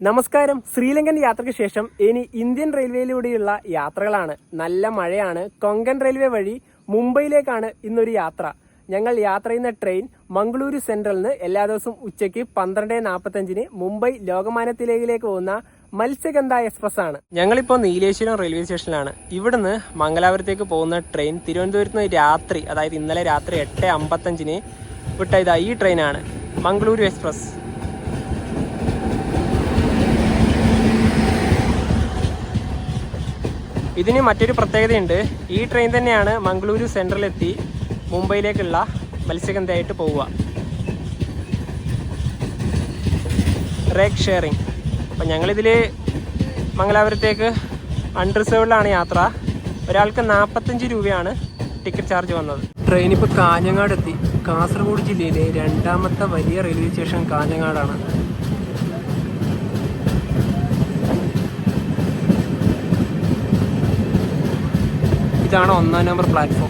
നമസ്കാരം. ശ്രീലങ്കൻ യാത്രയ്ക്ക് ശേഷം ഇനി ഇന്ത്യൻ റെയിൽവേയിലൂടെയുള്ള യാത്രകളാണ്. നല്ല മഴയാണ്. കൊങ്കൺ റെയിൽവേ വഴി മുംബൈയിലേക്കാണ് ഇന്നൊരു യാത്ര. ഞങ്ങൾ യാത്ര ചെയ്യുന്ന ട്രെയിൻ മംഗളൂരു സെൻട്രലിന് എല്ലാ ദിവസവും ഉച്ചയ്ക്ക് 12:45 മുംബൈ ലോകമാന്യത്തിലേക്ക് പോകുന്ന മത്സ്യഗന്ധ എക്സ്പ്രസ് ആണ്. ഞങ്ങളിപ്പോൾ നീലേശ്വരം റെയിൽവേ സ്റ്റേഷനിലാണ്. ഇവിടുന്ന് മംഗലാപുരത്തേക്ക് പോകുന്ന ട്രെയിൻ തിരുവനന്തപുരത്ത് നിന്ന് രാത്രി, അതായത് ഇന്നലെ രാത്രി 8:55 വിട്ട ഈ ട്രെയിനാണ് മംഗളൂരു എക്സ്പ്രസ്. ഇതിന് മറ്റൊരു പ്രത്യേകതയുണ്ട്. ഈ ട്രെയിൻ തന്നെയാണ് മംഗളൂരു സെൻട്രലെത്തി മുംബൈയിലേക്കുള്ള മത്സ്യഗന്ധയായിട്ട് പോവുക. Rake sharing. അപ്പം ഞങ്ങളിതിൽ മംഗലാപുരത്തേക്ക് അൺറിസർവ്ഡിലാണ് യാത്ര. ഒരാൾക്ക് 45 രൂപയാണ് ടിക്കറ്റ് ചാർജ് വന്നത്. ട്രെയിൻ ഇപ്പോൾ കാഞ്ഞങ്ങാട് എത്തി. കാസർഗോഡ് ജില്ലയിലെ രണ്ടാമത്തെ വലിയ റെയിൽവേ സ്റ്റേഷൻ കാഞ്ഞങ്ങാടാണ്. ഇതാണ് 1-ാം നമ്പർ പ്ലാറ്റ്ഫോം.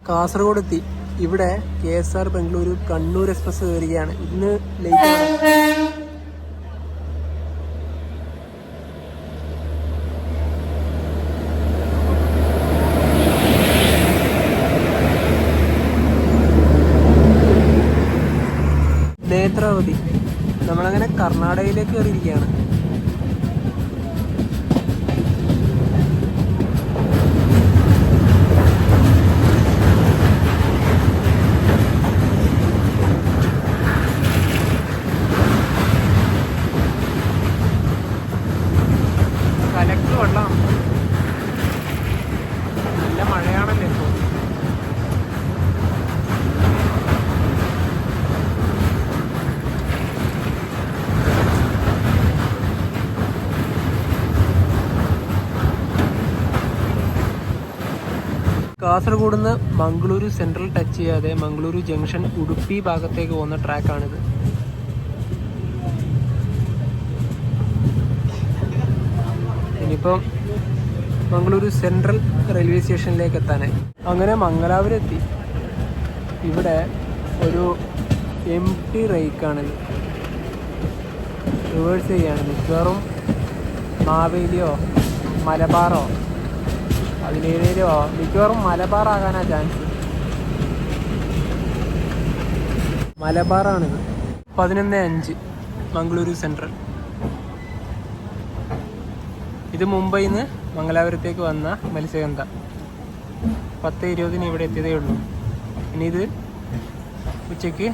കാസർഗോഡ് എത്തി. ഇവിടെ KSR ബംഗളൂരു കണ്ണൂർ എക്സ്പ്രസ് കയറുകയാണ്. ഇന്ന് ലേറ്റ് ആണ്. നേത്രാവതി. നമ്മളങ്ങനെ കർണാടകയിലേക്ക് കയറിയിരിക്കുകയാണ്. കലക്ക് വെള്ളം. നല്ല മഴയാണല്ലോ ഇപ്പോൾ. കാസർഗോഡ് നിന്ന് മംഗളൂരു സെൻട്രൽ ടച്ച് ചെയ്യാതെ മംഗളൂരു ജംഗ്ഷൻ ഉടുപ്പി ഭാഗത്തേക്ക് പോകുന്ന ട്രാക്കാണിത്. ഇനിയിപ്പം മംഗളൂരു സെൻട്രൽ റെയിൽവേ സ്റ്റേഷനിലേക്ക് എത്താനായി. അങ്ങനെ മംഗലാപുരം എത്തി. ഇവിടെ ഒരു empty റേക്കാണിത്. റിവേഴ്സ് ചെയ്യാണ്. മിക്കവാറും മാവേലിയോ മലബാറോ അതിലേതോ മിക്കവാറും മലബാറാകാനാണ് ചാൻസ്. മലബാറാണിത്. 11:05 മംഗളൂരു സെൻട്രൽ. ഇത് മുംബൈയിൽ നിന്ന് മംഗലാപുരത്തേക്ക് വന്ന മത്സ്യഗന്ധ. 10:20 ഇവിടെ എത്തിയതേ ഉള്ളൂ. ഇനി ഇത് ഉച്ചയ്ക്ക്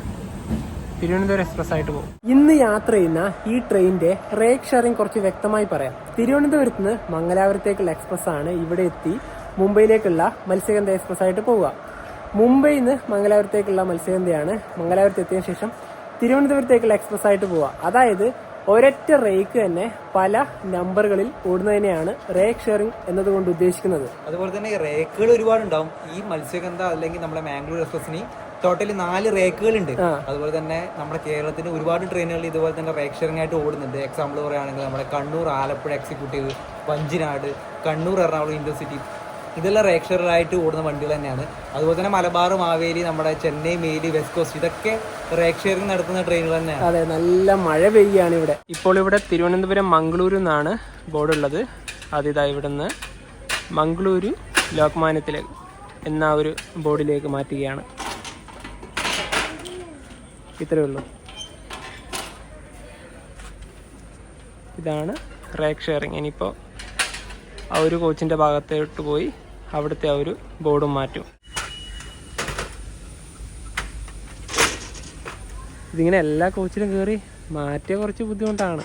തിരുവനന്തപുരം എക്സ്പ്രസ് ആയിട്ട് പോകും. ഇന്ന് യാത്ര ചെയ്യുന്ന ഈ ട്രെയിനിന്റെ റേക്ക് ഷെയറിംഗ് കുറച്ച് വ്യക്തമായി പറയാം. തിരുവനന്തപുരത്ത് നിന്ന് മംഗലാപുരത്തേക്കുള്ള എക്സ്പ്രസ് ആണ്. ഇവിടെ എത്തി മുംബൈയിലേക്കുള്ള മത്സ്യഗന്ധ എക്സ്പ്രസ് ആയിട്ട് പോവുക. മുംബൈയിൽ നിന്ന് മംഗലാപുരത്തേക്കുള്ള മത്സ്യഗന്ധയാണ്. മംഗലാപുരത്ത് എത്തിയ ശേഷം തിരുവനന്തപുരത്തേക്കുള്ള എക്സ്പ്രസ് ആയിട്ട് പോവുക. അതായത് ഒരൊറ്റ റേക്ക് തന്നെ പല നമ്പറുകളിൽ ഓടുന്നതിനെയാണ് റേക്ക് ഷെയറിംഗ് എന്നതുകൊണ്ട് ഉദ്ദേശിക്കുന്നത്. അതുപോലെ തന്നെ റേക്കുകൾ ഒരുപാടുണ്ടാവും. ഈ മത്സ്യഗന്ധ അല്ലെങ്കിൽ നമ്മുടെ മാംഗ്ലൂർ എക്സ്പ്രസിന് ടോട്ടലി 4 റേക്കുകളുണ്ട്. അതുപോലെ തന്നെ നമ്മുടെ കേരളത്തിന് ഒരുപാട് ട്രെയിനുകൾ ഇതുപോലെ തന്നെ റേക്ക് ഷെയറിംഗ് ആയിട്ട് ഓടുന്നുണ്ട്. എക്സാമ്പിൾ പറയുകയാണെങ്കിൽ നമ്മുടെ കണ്ണൂർ ആലപ്പുഴ എക്സിക്യൂട്ടീവ്, വഞ്ചിനാട്, കണ്ണൂർ എറണാകുളം ഇന്റർസിറ്റി, ഇതെല്ലാം റേക്ക് ഷെയറായിട്ട് ഓടുന്ന വണ്ടികൾ തന്നെയാണ്. അതുപോലെ തന്നെ മലബാർ, മാവേലി, നമ്മുടെ ചെന്നൈ മെയില്, വെസ്റ്റ് കോസ്റ്റ്, ഇതൊക്കെ റേക്ക് ഷെയറിംഗ് നടത്തുന്ന ട്രെയിനുകൾ തന്നെയാണ്. അതെ, നല്ല മഴ പെയ്യാണ് ഇവിടെ. ഇപ്പോൾ ഇവിടെ തിരുവനന്തപുരം മംഗളൂരു എന്നാണ് ബോർഡ് ഉള്ളത്. അതിതാ ഇവിടുന്ന് മംഗളൂരു ലോകമാന്യത്തിലേക്ക് എന്ന ഒരു ബോർഡിലേക്ക് മാറ്റുകയാണ്. ഇത്രയേ ഉള്ളൂ. ഇതാണ് റേക്ക് ഷെയറിംഗ്. ഇനിയിപ്പോൾ ആ ഒരു കോച്ചിൻ്റെ ഭാഗത്തോട്ട് പോയി അവിടുത്തെ ആ ഒരു ബോർഡും മാറ്റും. ഇതിങ്ങനെ എല്ലാ കോച്ചിലും കയറി മാറ്റിയ കുറച്ച് ബുദ്ധിമുട്ടാണ്.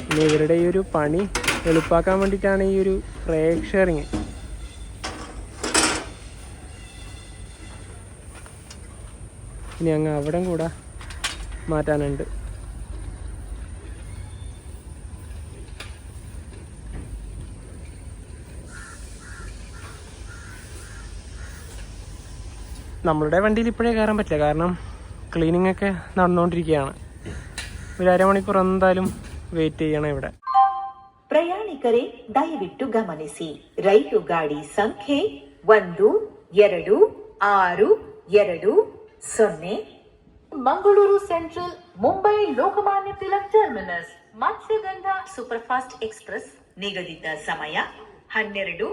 പിന്നെ ഇവരുടെ ഈ ഒരു പണി എളുപ്പാക്കാൻ വേണ്ടിയിട്ടാണ് ഈ ഒരു റേക്ക് ഷെയറിങ്. ഇനി അങ്ങ് അവിടെ കൂടെ മാറ്റാനുണ്ട്. നമ്മളുടെ വണ്ടിയിൽ ഇപ്പോഴേ കയറാൻ പറ്റില്ല, കാരണം ക്ലീനിങ് ഒക്കെ നടന്നുകൊണ്ടിരിക്കുകയാണ്. ഒരു അരമണിക്കൂർ എന്തായാലും വെയിറ്റ് ചെയ്യണം ഇവിടെ. ಪ್ರಯಾಣಿಕರೇ ದಯವಿಟ್ಟು ಗಮನಿಸಿ, ರೈಲು ಗಾಡಿ ಸಂಖ್ಯೆ 12620 Mangaluru Central, Mumbai Lokmanya Tilak Terminus, Matsyagadha Superfast Express, ನಿಗದಿತ ಸಮಯ 12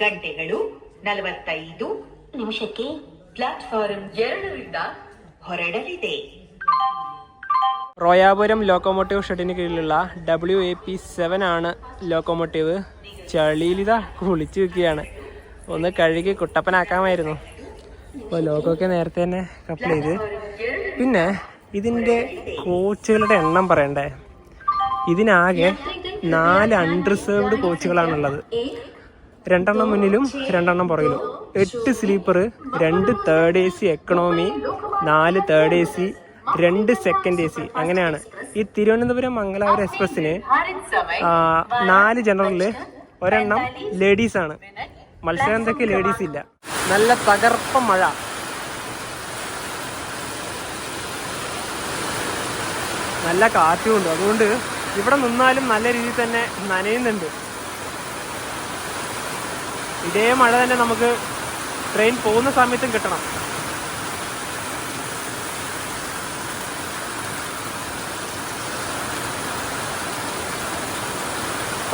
ಗಂಟೆಗಳು 45 ನಿಮಿಷಕ್ಕೆ ಪ್ಲಾಟ್ಫಾರಂ 2ರಿಂದ ಹೊರಡಲಿದೆ. റോയാപുരം ലോക്കോമോട്ടീവ് ഷെഡിന് കീഴിലുള്ള WAP7 ആണ് ലോക്കോമോട്ടീവ്. ചളിയിലിതാ കുളിച്ച് വെക്കുകയാണ്. ഒന്ന് കഴുകി കുട്ടപ്പനാക്കാമായിരുന്നു. അപ്പോൾ ലോക്കമൊക്കെ നേരത്തെ തന്നെ കപ്ലി ചെയ്ത്. പിന്നെ ഇതിൻ്റെ കോച്ചുകളുടെ എണ്ണം പറയണ്ടേ. ഇതിനാകെ 4 അൺറിസേർവ്ഡ് കോച്ചുകളാണുള്ളത്. 2 മുന്നിലും 2 പുറകിലും. 8 sleeper, 2 third AC economy, 4 third AC, 2 second AC. അങ്ങനെയാണ്. ഈ തിരുവനന്തപുരം മംഗലാപുരം എക്സ്പ്രസ്സിന് 4 ജനറലില് 1 ലേഡീസ് ആണ്. മത്സ്യഗന്ധയ്ക്ക് ലേഡീസ് ഇല്ല. നല്ല തകർപ്പ മഴ. നല്ല കാറ്റുമുണ്ട്. അതുകൊണ്ട് ഇവിടെ നിന്നാലും നല്ല രീതിയിൽ തന്നെ നനയുന്നുണ്ട്. ഇതേ മഴ തന്നെ നമുക്ക് ട്രെയിൻ പോകുന്ന സമയത്തും കിട്ടണം.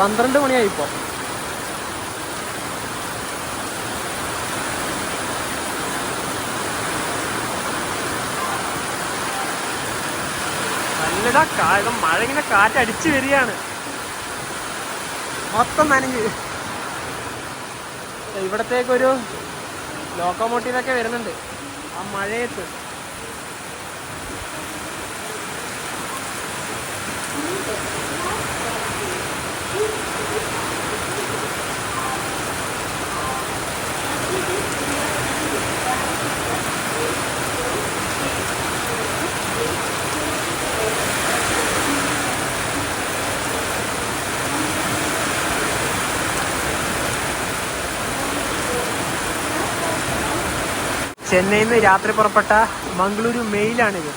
പന്ത്രണ്ട് മണിയായി ഇപ്പോൾ. നല്ലതാ മഴ ഇങ്ങനെ കാറ്റടിച്ചു വരികയാണ്. മൊത്തം നനഞ്ഞ്. ഇവിടത്തേക്കൊരു ലോക്കോമോട്ടീവൊക്കെ വരുന്നുണ്ട് ആ മഴയത്ത്. ചെന്നൈയിൽ നിന്ന് രാത്രി പുറപ്പെട്ട മംഗളൂരു മെയിലാണിത്.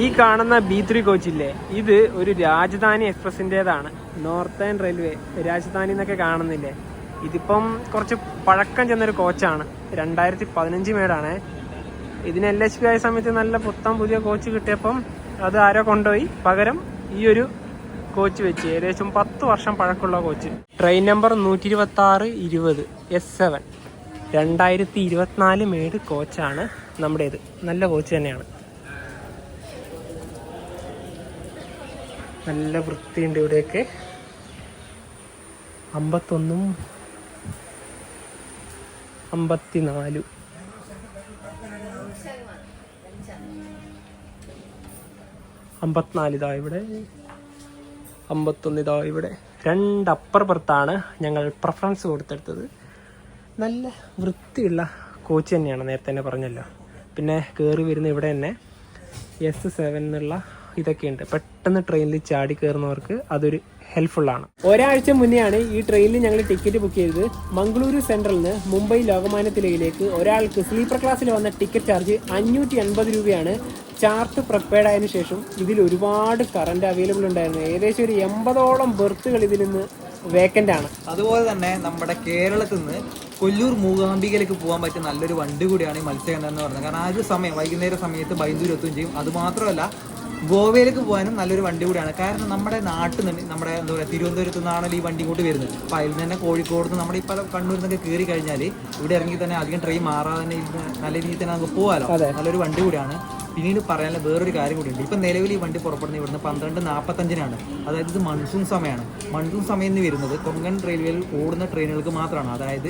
ഈ കാണുന്ന B3 കോച്ചില്ലേ, ഇത് ഒരു രാജധാനി എക്സ്പ്രസിൻ്റെതാണ്. നോർത്തേൺ റെയിൽവേ രാജധാനി എന്നൊക്കെ കാണുന്നില്ലേ. ഇതിപ്പം കുറച്ച് പഴക്കം ചെന്നൊരു കോച്ചാണ്. 2015 മേടാണ്. ഇതിന് LHP ആയ സമയത്ത് നല്ല പുത്തം പുതിയ കോച്ച് കിട്ടിയപ്പം അത് ആരോ കൊണ്ടുപോയി പകരം ഈ ഒരു കോച്ച് വെച്ച്. ഏകദേശം 10 വർഷം പഴക്കമുള്ള coach. Train number 12620 S7 2024 made കോച്ചാണ് നമ്മുടേത്. നല്ല കോച്ച് തന്നെയാണ്. നല്ല വൃത്തിയുണ്ട് ഇവിടെയൊക്കെ. 51 54 54 ഇതാ ഇവിടെ. 51 ഇതാ ഇവിടെ. 2 അപ്പർ ബർത്താണ് ഞങ്ങൾ പ്രിഫറൻസ് കൊടുത്തെടുത്തത്. നല്ല വൃത്തിയുള്ള കോച്ച് തന്നെയാണ്, നേരത്തെ തന്നെ പറഞ്ഞല്ലോ. പിന്നെ കയറി വരുന്ന ഇവിടെ തന്നെ S7 എന്നുള്ള ഇതൊക്കെയുണ്ട്. പെട്ടെന്ന് ട്രെയിനിൽ ചാടി കയറുന്നവർക്ക് അതൊരു ഹെൽപ്ഫുള്ളാണ്. ഒരാഴ്ച മുന്നെയാണ് ഈ ട്രെയിനിൽ ഞങ്ങൾ ടിക്കറ്റ് ബുക്ക് ചെയ്തത്. മംഗളൂരു സെൻട്രലിൽ നിന്ന് മുംബൈ ലോകമാന്യ തിലകിലേക്ക് ഒരാൾക്ക് സ്ലീപ്പർ ക്ലാസ്സിൽ വന്ന ടിക്കറ്റ് ചാർജ് 580 രൂപയാണ്. ചാർട്ട് പ്രിപ്പയർഡ് ആയതിനു ശേഷം ഇതിൽ ഒരുപാട് കറണ്ട് അവൈലബിൾ ഉണ്ടായിരുന്നു. ഏകദേശം ഒരു 80ഓളം ബെർത്തുകൾ ഇതിൽ നിന്ന് വേക്കൻ്റ് ആണ്. അതുപോലെ തന്നെ നമ്മുടെ കേരളത്തിൽ നിന്ന് കൊല്ലൂർ മൂകാംബികയിലേക്ക് പോകാൻ പറ്റിയ നല്ലൊരു വണ്ടി കൂടിയാണ് ഈ മത്സ്യഗന്ധ എന്ന് പറയുന്നത്. കാരണം ആ ഒരു സമയം വൈകുന്നേര സമയത്ത് ബൈന്ദൂർ എത്തുകയും ചെയ്യും. അതുമാത്രമല്ല ഗോവയിലേക്ക് പോകാനും നല്ലൊരു വണ്ടി കൂടിയാണ്. കാരണം നമ്മുടെ നാട്ടിൽ നിന്ന് നമ്മുടെ എന്താ പറയുക തിരുവനന്തപുരത്ത് നിന്നാണല്ലോ ഈ വണ്ടി ഇങ്ങോട്ട് വരുന്നത്. അപ്പോൾ അതിൽ നിന്ന് തന്നെ കോഴിക്കോട് നിന്ന് നമ്മുടെ ഇപ്പോൾ കണ്ണൂരിൽ നിന്നൊക്കെ കയറി കഴിഞ്ഞാൽ ഇവിടെ ഇറങ്ങി തന്നെ അധികം ട്രെയിൻ മാറാതെ തന്നെ നല്ല രീതിയിൽ തന്നെ നമുക്ക് പോകാമല്ലോ. നല്ലൊരു വണ്ടി കൂടിയാണ്. പിന്നീട് പറയാനുള്ള വേറൊരു കാര്യം കൂടിയുണ്ട്. ഇപ്പം നിലവിൽ ഈ വണ്ടി പുറപ്പെടുന്ന ഇവിടുന്ന് 12:45 അതായത് ഇത് മൺസൂൺ സമയമാണ്. മൺസൂൺ സമയം എന്ന് വരുന്നത് കൊങ്കൺ റെയിൽവേയിൽ ഓടുന്ന ട്രെയിനുകൾക്ക് മാത്രമാണ്. അതായത്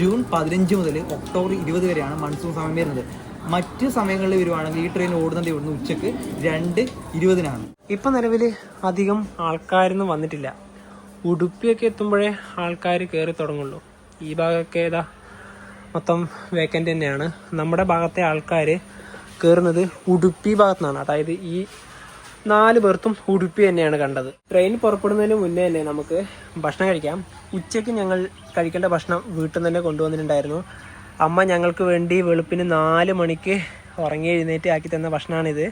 ജൂൺ 15 മുതൽ ഒക്ടോബർ 20 വരെയാണ് മൺസൂൺ സമയം വരുന്നത്. മറ്റ് സമയങ്ങളിൽ വരുവാണെങ്കിൽ ഈ ട്രെയിൻ ഓടുന്നത് ഇവിടുന്ന് ഉച്ചക്ക് 2:20 ഇപ്പം നിലവിൽ അധികം ആൾക്കാരൊന്നും വന്നിട്ടില്ല. ഉടുപ്പിയൊക്കെ എത്തുമ്പോഴേ ആൾക്കാർ കയറി തുടങ്ങുള്ളൂ. ഈ ഭാഗമൊക്കെ ഏതാ മൊത്തം വേക്കൻ്റ് തന്നെയാണ്. നമ്മുടെ ഭാഗത്തെ ആൾക്കാർ കയറുന്നത് ഉടുപ്പി ഭാഗത്തു നിന്നാണ്. അതായത് ഈ 4 ബെർത്തും ഉടുപ്പി തന്നെയാണ് കണ്ടത്. ട്രെയിൻ പുറപ്പെടുന്നതിന് മുന്നേ തന്നെ നമുക്ക് ഭക്ഷണം കഴിക്കാം. ഉച്ചയ്ക്ക് ഞങ്ങൾ കഴിക്കേണ്ട ഭക്ഷണം വീട്ടിൽ നിന്ന് തന്നെ കൊണ്ടുവന്നിട്ടുണ്ടായിരുന്നു. അമ്മ ഞങ്ങൾക്ക് വേണ്ടി വെളുപ്പിന് 4 മണിക്ക് ഉറങ്ങി എഴുന്നേറ്റ് ആക്കി തന്ന ഭക്ഷണമാണിത്.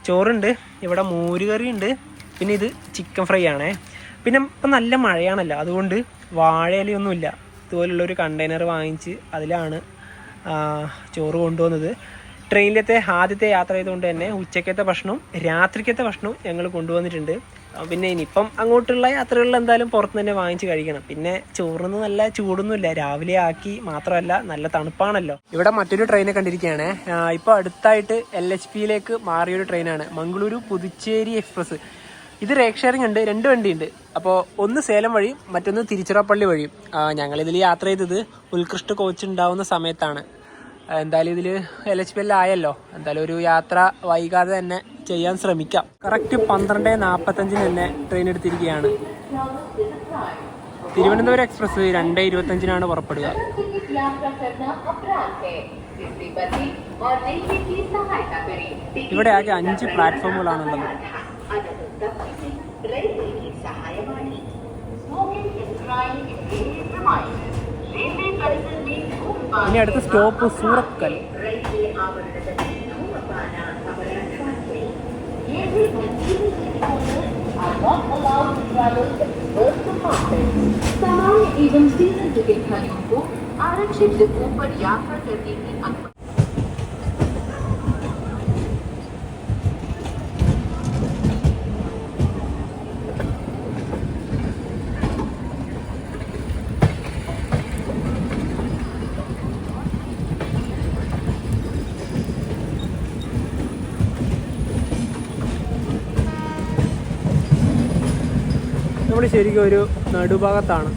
ചോറുണ്ട്, ഇവിടെ മോരുകറി ഉണ്ട്, പിന്നെ ഇത് ചിക്കൻ ഫ്രൈ ആണേ. പിന്നെ ഇപ്പം നല്ല മഴയാണല്ലോ, അതുകൊണ്ട് വാഴയിലയൊന്നുമില്ല. ഇതുപോലുള്ളൊരു കണ്ടെയ്നർ വാങ്ങിച്ച് അതിലാണ് ചോറ് കൊണ്ടുവന്നത്. ട്രെയിനിലത്തെ ആദ്യത്തെ യാത്ര ചെയ്തുകൊണ്ട് തന്നെ ഉച്ചക്കത്തെ ഭക്ഷണവും രാത്രിക്കത്തെ ഭക്ഷണവും ഞങ്ങൾ കൊണ്ടുവന്നിട്ടുണ്ട്. പിന്നെ ഇനിയിപ്പം അങ്ങോട്ടുള്ള യാത്രകളിൽ എന്തായാലും പുറത്ത് തന്നെ വാങ്ങിച്ച് കഴിക്കണം. പിന്നെ ചോറിന് നല്ല ചൂടൊന്നുമില്ല, രാവിലെ ആക്കി മാത്രമല്ല നല്ല തണുപ്പാണല്ലോ. ഇവിടെ മറ്റൊരു ട്രെയിനെ കണ്ടിരിക്കുകയാണ്. ഇപ്പോൾ അടുത്തായിട്ട് LHPയിലേക്ക് മാറിയൊരു ട്രെയിനാണ്, മംഗളൂരു പുതുച്ചേരി എക്സ്പ്രസ്. ഇത് റേക്ക് ഷെയറിംഗ് ഉണ്ട്, 2 വണ്ടിയുണ്ട്. അപ്പോൾ ഒന്ന് സേലം വഴിയും മറ്റൊന്ന് തിരുച്ചിറപ്പള്ളി വഴിയും. ഞങ്ങളിതിൽ യാത്ര ചെയ്തത് ഉത്കൃഷ്ട കോച്ച് ഉണ്ടാവുന്ന സമയത്താണ്. എന്തായാലും ഇതിൽ LHPL ആയല്ലോ, എന്തായാലും ഒരു യാത്ര വൈകാതെ തന്നെ ചെയ്യാൻ ശ്രമിക്കാം. കറക്റ്റ് 12:45 തന്നെ ട്രെയിൻ എടുത്തിരിക്കുകയാണ്. തിരുവനന്തപുരം എക്സ്പ്രസ് 2:25 പുറപ്പെടുക. ഇവിടെ ആകെ 5 പ്ലാറ്റ്ഫോമുകളാണുള്ളത്. ഇനി അടുത്ത സ്റ്റോപ്പ് സൂറത്കൽ. सामान्य एवं सीजन टिकटधारियों को आरक्षित डिपो पर यात्रा करने की अनुमति। നമ്മൾ ശരിക്കും ഒരു നടുഭാഗത്താണ്.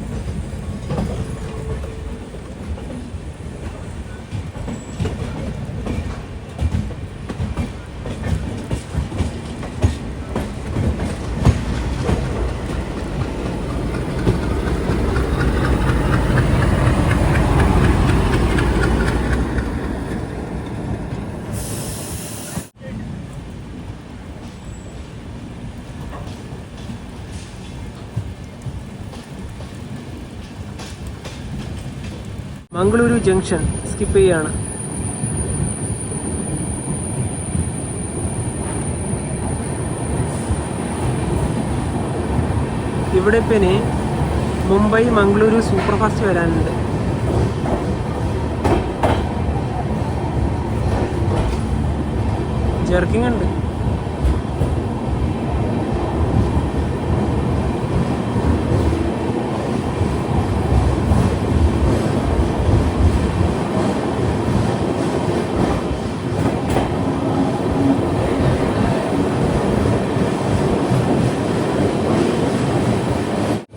മംഗളൂരു ജംഗ്ഷൻ സ്കിപ്പ് ചെയ്യാണ്. ഇവിടെ പിന്നെ മുംബൈ മംഗളൂരു സൂപ്പർഫാസ്റ്റ് വരാനുണ്ട്. ജെർക്കിംഗ് ഉണ്ട്.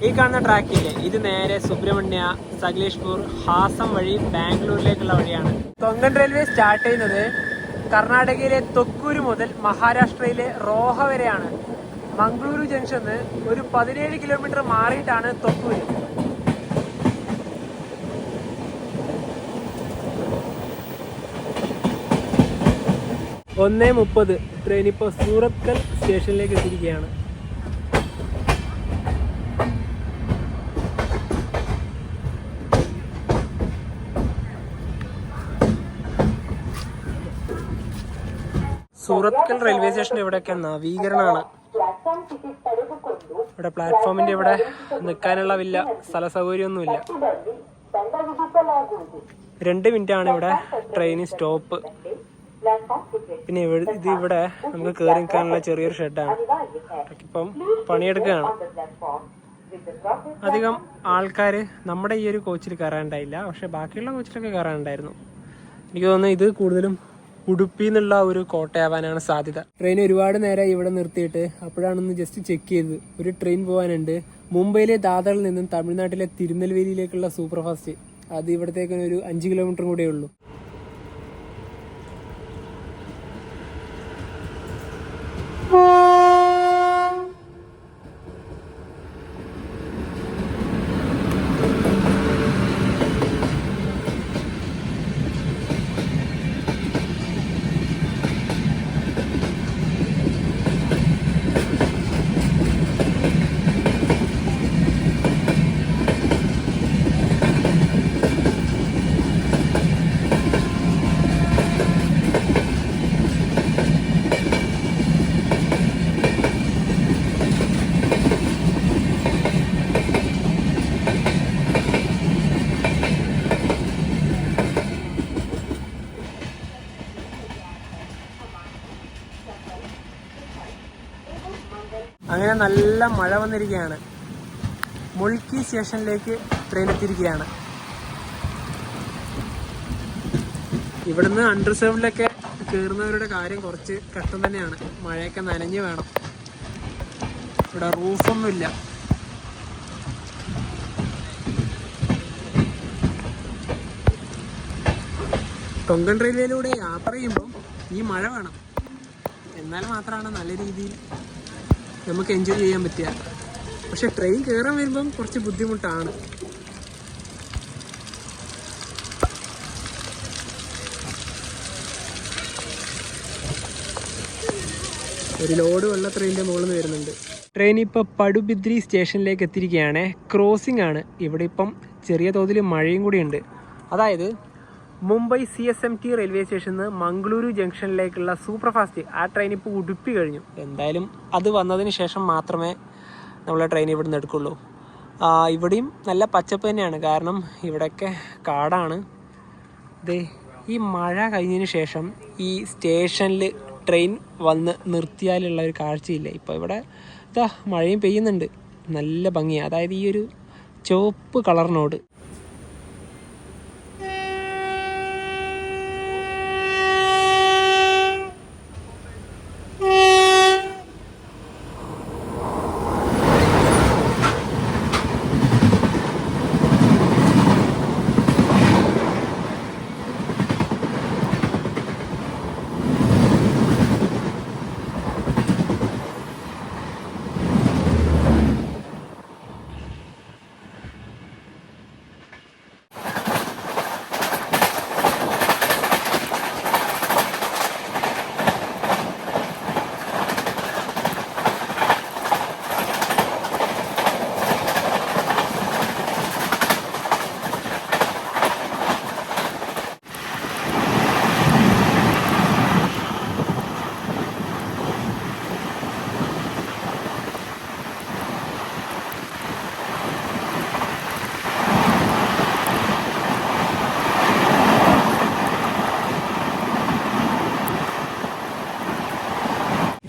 ഈ കാണുന്ന ട്രാക്കില്ലേ, ഇത് നേരെ സുബ്രഹ്മണ്യ, സകലേഷ്പൂർ, ഹാസം വഴി ബാംഗ്ലൂരിലേക്കുള്ള വഴിയാണ്. കൊങ്കൺ റെയിൽവേ സ്റ്റാർട്ട് ചെയ്യുന്നത് കർണാടകയിലെ തൊക്കൂര് മുതൽ മഹാരാഷ്ട്രയിലെ റോഹ വരെയാണ്. മംഗളൂരു ജംഗ്ഷന് ഒരു 17 കിലോമീറ്റർ മാറിയിട്ടാണ് തൊക്കൂര്. ഒന്നേ 30 ട്രെയിൻ ഇപ്പോൾ സൂറത്കൽ സ്റ്റേഷനിലേക്ക് എത്തിയിരിക്കുകയാണ്. സൂറത്കൽ റെയിൽവേ സ്റ്റേഷൻ്റെ ഇവിടെയൊക്കെ നവീകരണമാണ്. ഇവിടെ പ്ലാറ്റ്ഫോമിന്റെ ഇവിടെ നിൽക്കാനുള്ള വലിയ സ്ഥല സൗകര്യമൊന്നുമില്ല. 2 മിനിറ്റാണ് ഇവിടെ ട്രെയിൻ സ്റ്റോപ്പ്. പിന്നെ ഇത് ഇവിടെ നമുക്ക് കയറി നിൽക്കാനുള്ള ചെറിയൊരു ഷെഡാണ്. ഇപ്പം പണിയെടുക്കുകയാണ്. അധികം ആൾക്കാർ നമ്മുടെ ഈ ഒരു കോച്ചിൽ കയറാനുണ്ടായില്ല, പക്ഷെ ബാക്കിയുള്ള കോച്ചിലൊക്കെ കയറാനുണ്ടായിരുന്നു. എനിക്ക് തോന്നുന്നു ഇത് കൂടുതലും ഉടുപ്പി എന്നുള്ള ഒരു കോട്ടയാവാനാണ് സാധ്യത. ട്രെയിൻ ഒരുപാട് നേരം ഇവിടെ നിർത്തിയിട്ട് അപ്പോഴാണൊന്ന് ജസ്റ്റ് ചെക്ക് ചെയ്തത്. ഒരു ട്രെയിൻ പോകാനുണ്ട് മുംബൈയിലെ ദാദറിൽ നിന്നും തമിഴ്നാട്ടിലെ തിരുനെൽവേലിയിലേക്കുള്ള സൂപ്പർ ഫാസ്റ്റ്. അത് ഇവിടത്തേക്ക് ഒരു 5 കിലോമീറ്റർ കൂടെ ഉള്ളൂ. അങ്ങനെ നല്ല മഴ വന്നിരിക്കുകയാണ്. മുൾക്കി സ്റ്റേഷനിലേക്ക് ട്രെയിൻ എത്തിയിരിക്കുകയാണ്. ഇവിടുന്ന് അൺറിസർവ്ഡിലൊക്കെ കയറുന്നവരുടെ കാര്യം കുറച്ച് കഷ്ടം തന്നെയാണ്. മഴയൊക്കെ നനഞ്ഞ് വേണം. ഇവിടെ റൂഫൊന്നുമില്ല. കൊങ്കൺ റെയിൽവേയിലൂടെ യാത്ര ചെയ്യുമ്പം ഈ മഴ വേണം. എന്നാൽ മാത്രമാണ് നല്ല രീതിയിൽ നമുക്ക് എൻജോയ് ചെയ്യാൻ പറ്റുക. പക്ഷെ ട്രെയിൻ കയറാൻ വരുമ്പം കുറച്ച് ബുദ്ധിമുട്ടാണ്. ഒരു ലോഡ് വെള്ള ട്രെയിനിൻ്റെ മുകളിൽ നിന്ന് വരുന്നുണ്ട്. ട്രെയിൻ ഇപ്പോൾ പടുബിദ്രി സ്റ്റേഷനിലേക്ക് എത്തിയിരിക്കുകയാണ്. ക്രോസിംഗ് ആണ്. ഇവിടെ ഇപ്പം ചെറിയ തോതിൽ മഴയും കൂടിയുണ്ട്. അതായത് മുംബൈ CSMT റെയിൽവേ സ്റ്റേഷനിൽ നിന്ന് മംഗളൂരു ജംഗ്ഷനിലേക്കുള്ള സൂപ്പർ ഫാസ്റ്റ് ആ ട്രെയിൻ ഇപ്പോൾ ഉടുപ്പി കഴിഞ്ഞു. എന്തായാലും അത് വന്നതിന് ശേഷം മാത്രമേ നമ്മളെ ട്രെയിൻ ഇവിടെ നിന്ന് എടുക്കുള്ളൂ. ഇവിടെയും നല്ല പച്ചപ്പ് തന്നെയാണ്. കാരണം ഇവിടെയൊക്കെ കാടാണ്. ഈ മഴ കഴിഞ്ഞതിന് ശേഷം ഈ സ്റ്റേഷനിൽ ട്രെയിൻ വന്ന് നിർത്തിയാലുള്ള ഒരു കാഴ്ചയില്ല. ഇപ്പോൾ ഇവിടെ മഴയും പെയ്യുന്നുണ്ട്. നല്ല ഭംഗിയാണ്. അതായത് ഈ ഒരു ചുവപ്പ് കളറിനോട്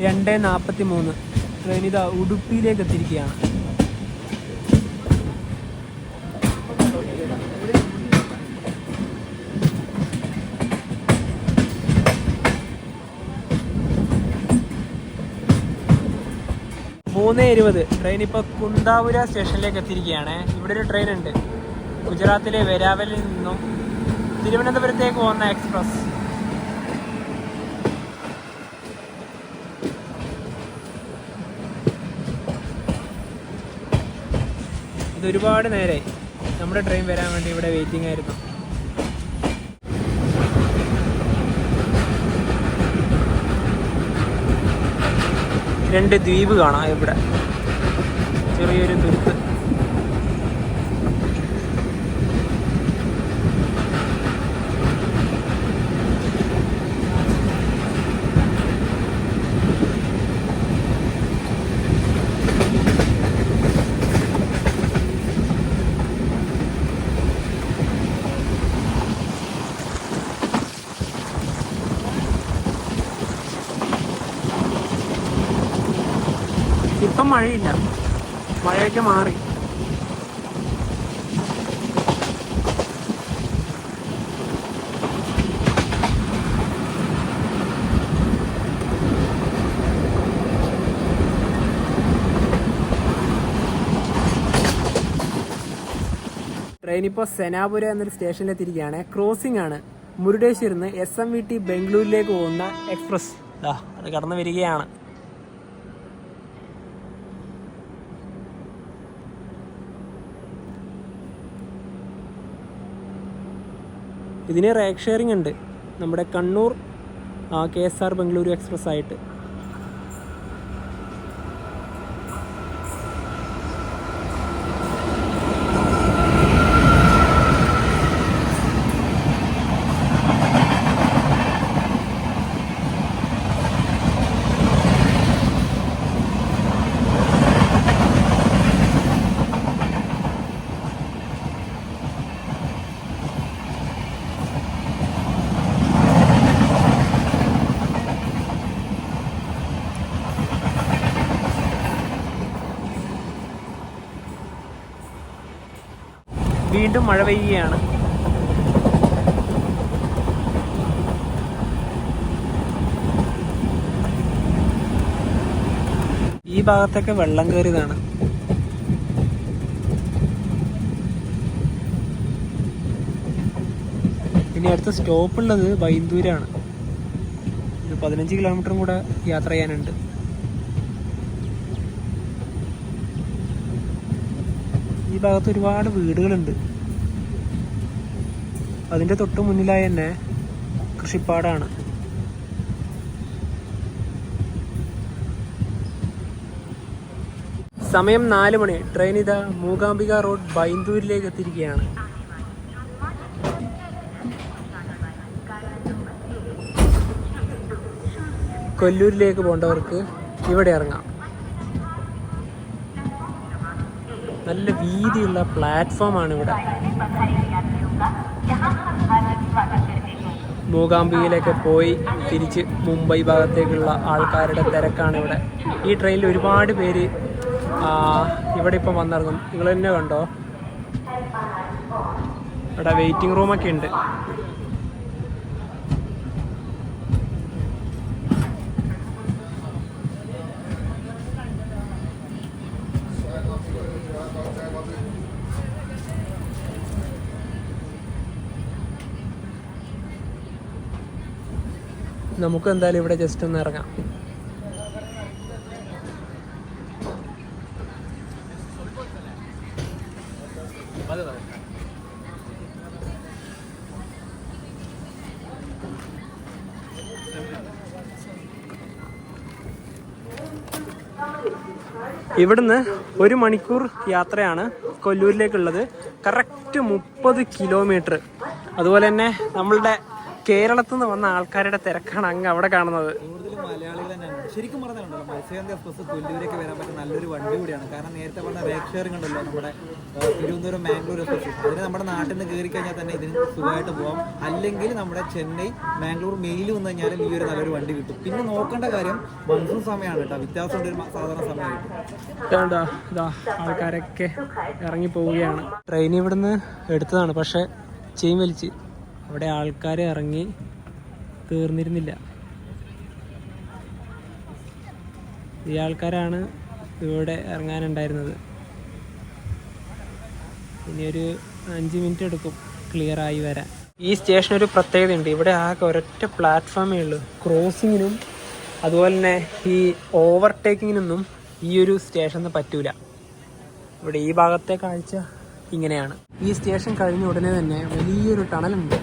രണ്ട് 43 ട്രെയിൻ ഇതാ ഉടുപ്പിയിലേക്ക് എത്തിയിരിക്കുകയാണ്. മൂന്ന് 20 ട്രെയിൻ ഇപ്പോൾ കുന്താപുര സ്റ്റേഷനിലേക്ക് എത്തിയിരിക്കുകയാണ്. ഇവിടെ ഒരു ട്രെയിൻ ഉണ്ട്. ഗുജറാത്തിലെ വെരാവലിൽ നിന്നും തിരുവനന്തപുരത്തേക്ക് പോകുന്ന എക്സ്പ്രസ്. ഇതൊരുപാട് നേരമായി നമ്മുടെ ട്രെയിൻ വരാൻ വേണ്ടി ഇവിടെ വെയിറ്റിംഗ് ആയിരുന്നു. രണ്ട് ദ്വീപ് കാണാം ഇവിടെ. ചെറിയൊരു തുരുത്ത്. ഇപ്പം മഴയില്ല. മഴയൊക്കെ മാറി. ട്രെയിൻ ഇപ്പോൾ സെനാപുര എന്നൊരു സ്റ്റേഷനിലെത്തിയിരിക്കുകയാണ്. ക്രോസിംഗ് ആണ്. മുരുടേശ്വരിൽ നിന്ന് SMVT ബംഗളൂരിലേക്ക് പോകുന്ന എക്സ്പ്രസ് അത് കടന്നു വരികയാണ്. ഇതിന് റേക്ക് ഷെയറിംഗ് ഉണ്ട്. നമ്മുടെ കണ്ണൂർ KSR ബംഗളൂരു എക്സ്പ്രസ് ആയിട്ട്. വീണ്ടും മഴ പെയ്യുകയാണ്. ഈ ഭാഗത്തൊക്കെ വെള്ളം കയറിയതാണ്. ഇനി അടുത്ത സ്റ്റോപ്പ് ഉള്ളത് ബൈന്ദൂരാണ്. ഒരു 15 കിലോമീറ്ററും കൂടെ യാത്ര ചെയ്യാനുണ്ട്. ഈ ഭാഗത്ത് ഒരുപാട് വീടുകളുണ്ട്. അതിൻ്റെ തൊട്ട് മുന്നിലായി തന്നെ കൃഷിപ്പാടാണ്. സമയം 4 മണി. ട്രെയിൻ ഇതാ മൂകാംബിക റോഡ് ബൈന്ദൂരിലേക്ക് എത്തിയിരിക്കുകയാണ്. കൊല്ലൂരിലേക്ക് പോകേണ്ടവർക്ക് ഇവിടെ ഇറങ്ങാം. നല്ല വീതിയുള്ള പ്ലാറ്റ്ഫോമാണ് ഇവിടെ. മൂകാംബികയിലേക്ക് പോയി തിരിച്ച് മുംബൈ ഭാഗത്തേക്കുള്ള ആൾക്കാരുടെ തിരക്കാണ് ഇവിടെ. ഈ ട്രെയിനിൽ ഒരുപാട് പേര് ഇവിടെ ഇപ്പം വന്നിറങ്ങും. നിങ്ങൾ തന്നെ കണ്ടോ, ഇവിടെ വെയിറ്റിംഗ് റൂമൊക്കെ ഉണ്ട്. നമുക്ക് എന്തായാലും ഇവിടെ ജസ്റ്റ് ഒന്ന് ഇറങ്ങാം. ഇവിടുന്ന് 1 മണിക്കൂർ യാത്രയാണ് കൊല്ലൂരിലേക്കുള്ളത്. Correct 30 kilometre. അതുപോലെ തന്നെ നമ്മളുടെ കേരളത്തിൽ നിന്ന് വന്ന ആൾക്കാരുടെ തിരക്കാണ് അങ്ങ് അവിടെ കാണുന്നത്. കൂടുതലും മലയാളികൾ തന്നെയാണ്. ശരിക്കും പറഞ്ഞാലുണ്ടല്ലോ, മത്സ്യഗന്ധി എക്സ്പ്രസ് കൊല്ലൂരേക്ക് വരാൻ പറ്റുന്ന നല്ലൊരു വണ്ടി കൂടിയാണ്. കാരണം നേരത്തെ പറഞ്ഞ റേക്ക് ഷെയറിംഗ് ഉണ്ടല്ലോ, നമ്മുടെ തിരുവനന്തപുരം മാംഗ്ലൂർ എക്സ്പ്രസ്, അതിന് നമ്മുടെ നാട്ടിൽ നിന്ന് കയറി കഴിഞ്ഞാൽ തന്നെ ഇതിന് സുഖമായിട്ട് പോകാം. അല്ലെങ്കിൽ നമ്മുടെ ചെന്നൈ മാംഗ്ലൂർ മെയിൽ വന്നു കഴിഞ്ഞാലും ഈ ഒരു നല്ലൊരു വണ്ടി കിട്ടും. പിന്നെ നോക്കേണ്ട കാര്യം മൺസൂൺ സമയമാണ് കേട്ടോ, വ്യത്യാസമുണ്ട് ഒരു സാധാരണ സമയമായിട്ട്. ഇതാ ആൾക്കാരൊക്കെ ഇറങ്ങി പോവുകയാണ്. ട്രെയിൻ ഇവിടുന്ന് എടുത്തതാണ്, പക്ഷെ ചെയിൻ വലിച്ച് അവിടെ ആൾക്കാർ ഇറങ്ങി തീർന്നിരുന്നില്ല. ഈ ആൾക്കാരാണ് ഇവിടെ ഇറങ്ങാനുണ്ടായിരുന്നത്. ഇനിയൊരു 5 മിനിറ്റ് എടുക്കും ക്ലിയറായി വരാൻ. ഈ സ്റ്റേഷൻ ഒരു പ്രത്യേകതയുണ്ട്. ഇവിടെ ആകെ ഒരൊറ്റ പ്ലാറ്റ്ഫോമേ ഉള്ളൂ. ക്രോസിങ്ങിനും അതുപോലെ തന്നെ ഈ ഓവർടേക്കിങ്ങിനൊന്നും ഈ ഒരു സ്റ്റേഷന് പറ്റൂല. ഇവിടെ ഈ ഭാഗത്തെ കാഴ്ച ഇങ്ങനെയാണ്. ഈ സ്റ്റേഷൻ കഴിഞ്ഞ ഉടനെ തന്നെ വലിയൊരു ടണലുണ്ട്.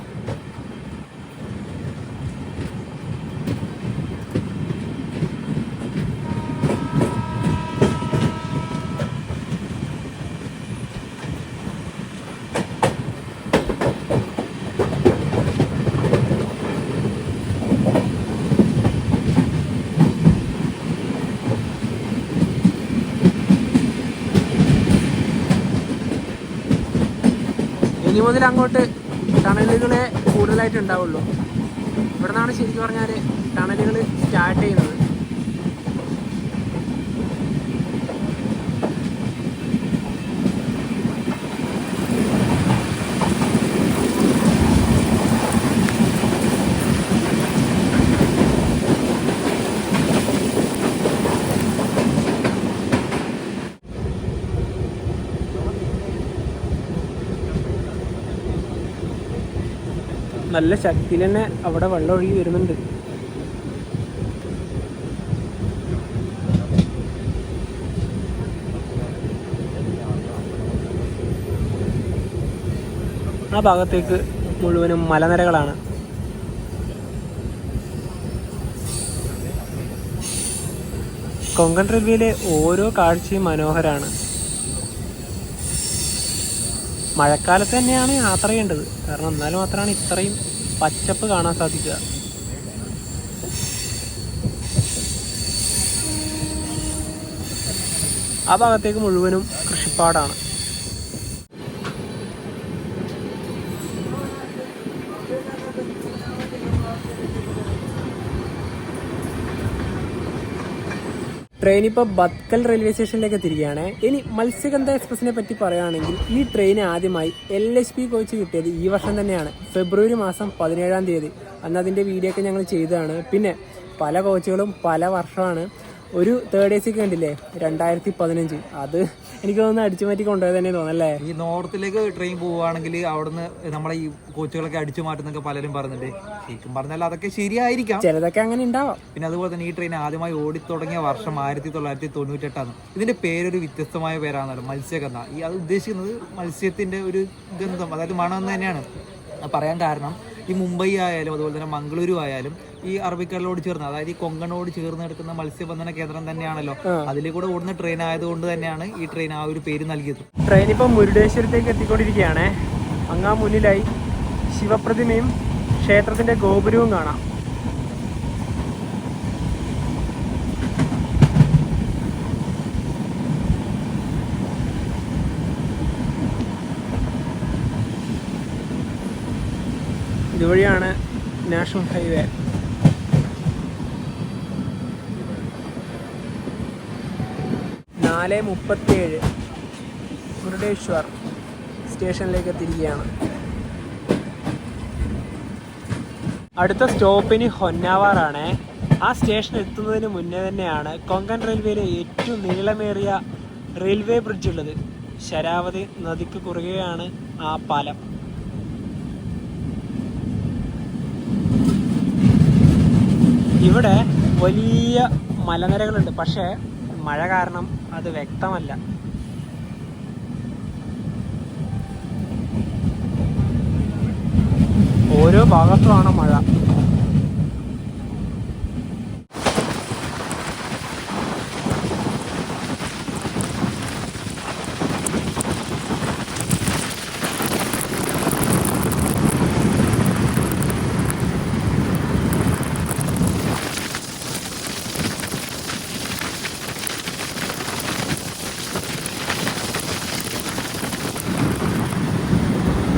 ഇനി മുതൽ അങ്ങോട്ട് ടണലുകളെ കൂടുതലായിട്ട് ഉണ്ടാവുള്ളൂ. ഇവിടെ നിന്നാണ് ശരിക്കും പറഞ്ഞാൽ ടണലുകൾ സ്റ്റാർട്ട് ചെയ്യുന്നത്. നല്ല ശക്തിയിൽ തന്നെ അവിടെ വെള്ളം ഒഴുകി വരുന്നുണ്ട്. ആ ഭാഗത്തേക്ക് മുഴുവനും മലനിരകളാണ്. കൊങ്കൺ റെയിൽവേയിലെ ഓരോ കാഴ്ചയും മനോഹരമാണ്. മഴക്കാലത്ത് തന്നെയാണ് യാത്ര ചെയ്യേണ്ടത്, കാരണം എന്നാൽ മാത്രമാണ് ഇത്രയും പച്ചപ്പ് കാണാൻ സാധിക്കുക. ആ ഭാഗത്തേക്ക് മുഴുവനും കൃഷിപ്പാടാണ്. ട്രെയിൻ ഇപ്പോൾ ബത്കൽ റെയിൽവേ സ്റ്റേഷനിലേക്ക് എത്തിയിരിക്കുകയാണ്. ഇനി മത്സ്യഗന്ധ എക്സ്പ്രസിനെ പറ്റി പറയുകയാണെങ്കിൽ ഈ ട്രെയിൻ ആദ്യമായി LHP കോച്ച് കിട്ടിയത് ഈ വർഷം തന്നെയാണ്, ഫെബ്രുവരി മാസം 17-ാം തീയതി. അന്ന് അതിൻ്റെ വീഡിയോ ഒക്കെ ഞങ്ങൾ ചെയ്തതാണ്. പിന്നെ പല കോച്ചുകളും പല വർഷമാണ്. ഒരു തേർഡ് AC കണ്ടില്ലേ, 2015. അത് എനിക്ക് തോന്നുന്നു അടിച്ചു മാറ്റി കൊണ്ടുപോയത് തന്നെ തോന്നല്ലേ. ഈ നോർത്തിലേക്ക് ട്രെയിൻ പോവുകയാണെങ്കിൽ അവിടുന്ന് നമ്മളെ ഈ കോച്ചുകളൊക്കെ അടിച്ചു മാറ്റുന്നൊക്കെ പലരും പറയുന്നുണ്ട്. ശരിക്കും പറഞ്ഞാൽ അതൊക്കെ ശരിയായിരിക്കാം, ചിലതൊക്കെ അങ്ങനെ ഉണ്ടാവാം. പിന്നെ അതുപോലെ തന്നെ ഈ ട്രെയിൻ ആദ്യമായി ഓടിത്തുടങ്ങിയ വർഷം 1998. ഇതിന്റെ പേരൊരു വ്യത്യസ്തമായ പേരാണല്ലോ, മത്സ്യഗന്ധ. ഈ അത് ഉദ്ദേശിക്കുന്നത് മത്സ്യത്തിന്റെ ഒരു ഗന്ധം, അതായത് മണം എന്ന് തന്നെയാണ് പറയാൻ കാരണം. ഈ മുംബൈ ആയാലും അതുപോലെ തന്നെ മംഗളൂരു ആയാലും ഈ അറബിക്കടലോട് ചേർന്ന്, അതായത് ഈ കൊങ്കണോട് ചേർന്ന് കിടക്കുന്ന മത്സ്യബന്ധന കേന്ദ്രം തന്നെയാണല്ലോ. അതിലേ കൂടെ ഓടുന്ന ട്രെയിൻ ആയതുകൊണ്ട് തന്നെയാണ് ഈ ട്രെയിൻ ആ ഒരു പേര് നൽകിയത്. ട്രെയിൻ ഇപ്പോൾ മുരുടേശ്വരത്തേക്ക് എത്തിക്കൊണ്ടിരിക്കുകയാണ്. അങ്ങാ മുന്നിലായി ശിവപ്രതിമയും ക്ഷേത്രത്തിന്റെ ഗോപുരവും കാണാം. ഇതുവഴിയാണ് നാഷണൽ ഹൈവേ. നാല് 37 മുരുടേശ്വർ സ്റ്റേഷനിലേക്ക് എത്തിയിരിക്കുകയാണ്. അടുത്ത സ്റ്റോപ്പിന് ഹൊന്നാവാറാണ്. ആ സ്റ്റേഷൻ എത്തുന്നതിന് മുന്നേ തന്നെയാണ് കൊങ്കൺ റെയിൽവേയിലെ ഏറ്റവും നീളമേറിയ റെയിൽവേ ബ്രിഡ്ജ് ഉള്ളത്. ശരാവതി നദിക്ക് കുറുകെയാണ് ആ പാലം. ഇവിടെ വലിയ മലനിരകളുണ്ട്, പക്ഷേ മഴ കാരണം അത് വ്യക്തമല്ല. ഓരോ ഭാഗത്തുമാണ് മഴ.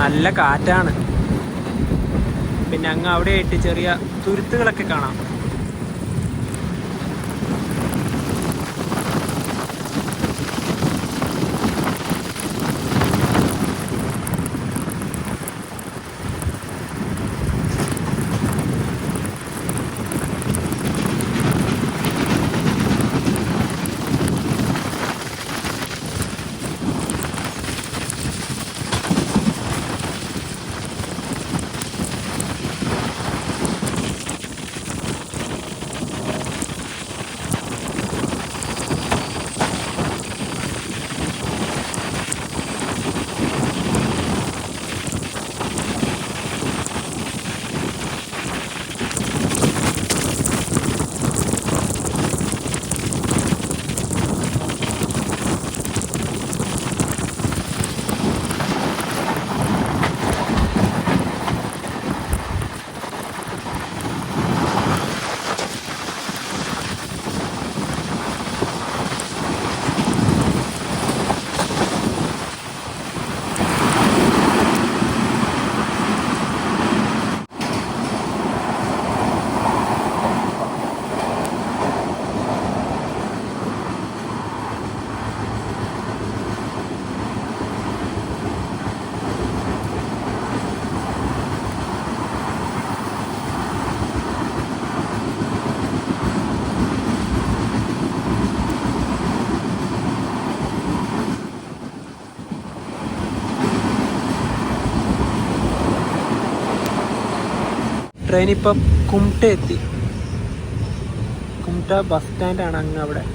നല്ല കാറ്റാണ്. പിന്നെ അങ്ങ് അവിടെയായിട്ട് ചെറിയ തുരുത്തുകളൊക്കെ കാണാം. ട്രെയിൻ ഇപ്പം കുംട്ട എത്തി. കുംട്ട ബസ് സ്റ്റാൻഡാണ് അങ്ങ് അവിടെ.